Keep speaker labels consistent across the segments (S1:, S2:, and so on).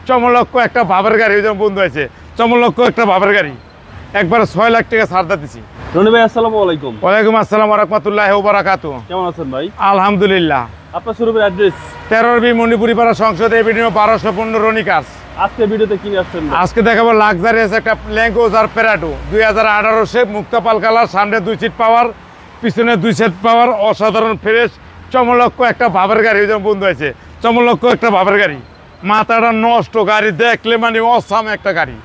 S1: চমলক্ষ একটা ভাবের গাড়ি ওই বন্ধু আছে, চমলক্ষ একটা ভাবের গাড়ি একবারে 6 লাখ টাকা ছাড় দিছি।
S2: রনি ভাই আসসালামু আলাইকুম।
S1: ওয়ালাইকুম আসসালাম ওয়া রাহমাতুল্লাহি ওয়া বারাকাতুহু।
S2: কেমন আছেন ভাই?
S1: আলহামদুলিল্লাহ।
S2: আপনার শোরুমের অ্যাড্রেস? 13
S1: মণিপুরি পাড়া সংসদ এভিনিউ 1215 রনি কার্স।
S2: আজকে ভিডিওতে কি আসছেন?
S1: আজকে দেখাবো লাক্সারিয়াস একটা ল্যান্ড ক্রুজার প্রাডো 2018 শেপ, মুক্তাপাল কালার, সামনে 2 সিট পাওয়ার, পিছনে 2 সিট পাওয়ার, অসাধারণ ফ্রেশ চমলক্ষ একটা ভাবের গাড়ি ওই বন্ধু আছে, চমলক্ষ একটা ভাবের গাড়ি, মাথাটা নষ্ট গাড়ি দেখলে মানে অসাম একটা গাড়ি।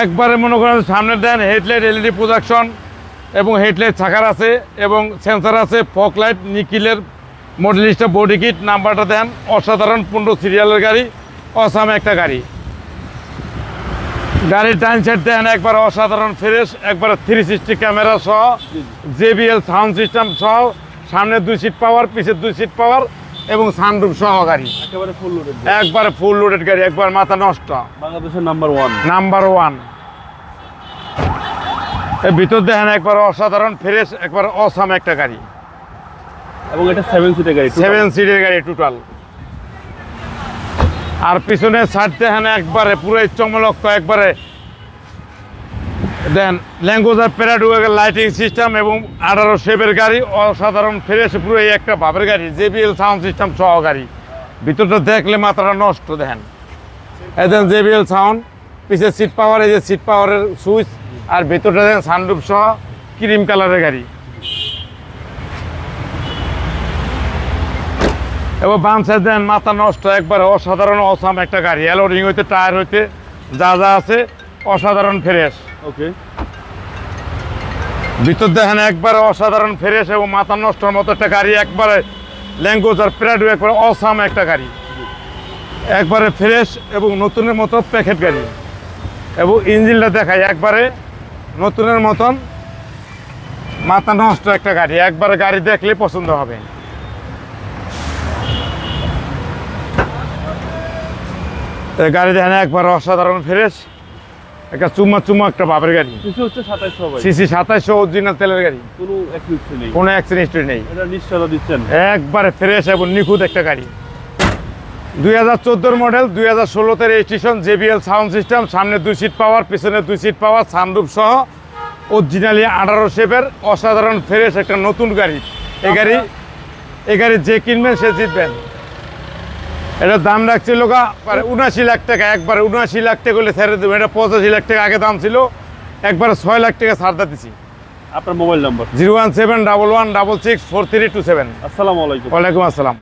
S1: একবারে মনে করেন সামনে দেন হেডলাইট এলইডি প্রোজেকশন এবং হেডলাইট ছাকার আছে এবং সেন্সার আছে, ফগ লাইট, নিকিলের মডেলিস্টা বডি কিট, নাম্বারটা দেন অসাধারণ 15 সিরিয়ালের গাড়ি, অসাম একটা গাড়ি। গাড়ির টাইম সেট দেন একবার অসাধারণ ফ্রেশ, একবার 360 ক্যামেরা সহ, JBL সাউন্ড সিস্টেম সহ, সামনে 2 সিট পাওয়ার, পিছে 2 সিট পাওয়ার এবং সানরুফ সহ গাড়ি,
S2: একেবারে ফুল লোডেড,
S1: একবারে ফুল লোডেড গাড়ি, একবার মাথা নষ্ট,
S2: বাংলাদেশের নাম্বার 1।
S1: এর ভিতর দেখেন একবার অসাধারণ ফ্রেশ, একবার অসাম একটা গাড়ি
S2: এবং এটা 7 সিটের গাড়ি,
S1: 7 সিটের গাড়ি টোটাল। আর পিছনে সাইড দেখেন একবারে পুরো চমলক্ষ, একবারে দেন Land Cruiser Prado lighting system এবং 18 শেপের গাড়ি, অসাধারণ ফ্রেশ পুরো এই একটা ভাবের গাড়ি, JBL সাউন্ড সিস্টেম সহ গাড়ি। ভিতরটা দেখলে মাথাটা নষ্ট। দেখেন এই দেন JBL সাউন্ড, পিছে সিট পাওয়ার, এই যে সিট পাওয়ারের সুইচ, আর ভিতরটা দেখেন সানরুফ সহ ক্রিম কালারের গাড়ি। এবং বাম সাইড দেন মাথা নষ্ট, একবারে অসাধারণ অসাম একটা গাড়ি, অ্যালোরিং হইতে টায়ার হইতে যা যা আছে অসাধারণ ফ্রেশ।
S2: ওকে,
S1: ভিতর দেখেন একবারে অসাধারণ ফ্রেশ এবং মাথা নষ্টর মতো একটা গাড়ি, একবারে ল্যান্ড ক্রুজার প্রাডো একবারে অসাম একটা গাড়ি, একবারে ফ্রেশ এবং নতুনের মতো প্যাকেট গাড়ি। এবং ইঞ্জিনটা দেখায় একবারে নতুনের মতন, মাথা নষ্ট একটা গাড়ি, একবারে গাড়ি দেখলে পছন্দ হবে। গাড়ি দেখেন একবার অসাধারণ ফ্রেশ, একটা চুম্মা একটা বাপের গাড়ি, সিসি 2700 অরিজিনাল তেলের গাড়ি, কোনো অ্যাক্সিডেন্ট নেই, একবারে ফ্রেশ এবং নিখুঁত একটা গাড়ি। 2014 মডেল, 2016-তে রেজিস্ট্রেশন, JBL সাউন্ড সিস্টেম, সামনে 2 সিট পাওয়ার, পিছনে 2 সিট পাওয়ার, সানরুফ সহ, অরিজিনালি 18 শেপের অসাধারণ ফ্রেশ একটা নতুন গাড়ি। এই গাড়ি যে কিনবেন সে জিতবেন। এটার দাম রাখছিল 79 লাখ টাকা, একবারে 79 লাখ টাকা হলে ছেড়ে দেবেন। এটা 85 লাখ টাকা আগে দাম ছিল, একবারে 6 লাখ টাকা ছাড় দিচ্ছি।
S2: আপনার মোবাইল নাম্বার?
S1: 01711664327।
S2: আসসালামু আলাইকুম।
S1: ওয়ালাইকুম আসসালাম।